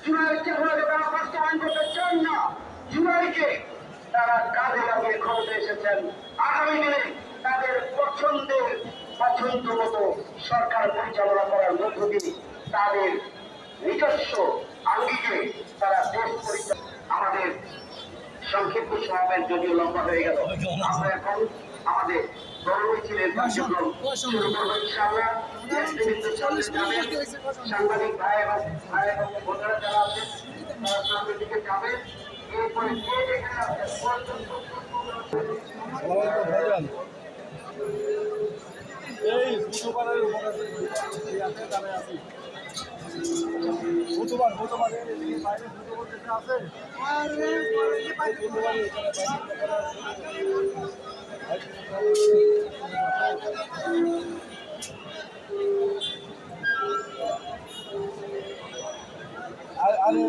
জুলাইয়ের চেতনাকে তারা বাস্তবায়ন করতে চান না। জুলাইকে তারা কাজে লাগিয়ে ক্ষমতা এসেছেন। আগামী দিনে তাদের পছন্দ মতো সরকার পরিচালনা করার মধ্য দিয়ে তাদের নিজস্ব আঙ্গিকে তারা দেশ পরিচালনা। আমাদের সংক্ষিপ্ত সমাবেশ যদিও লম্বা হয়ে গেল, আমরা এখন আমাদের দলমিছিলের কার্যক্রম শুরু করবো ইনশাআল্লাহ। সাংবাদিক ভাই এবং বোনেরা যারা আছেন তারা সামনের দিকে যাবেন। এরপরে যে যেখানে আছেন এই বুধবারের উপরে আছি বুধবার বাইরে বুধবার যেটা আছে আরে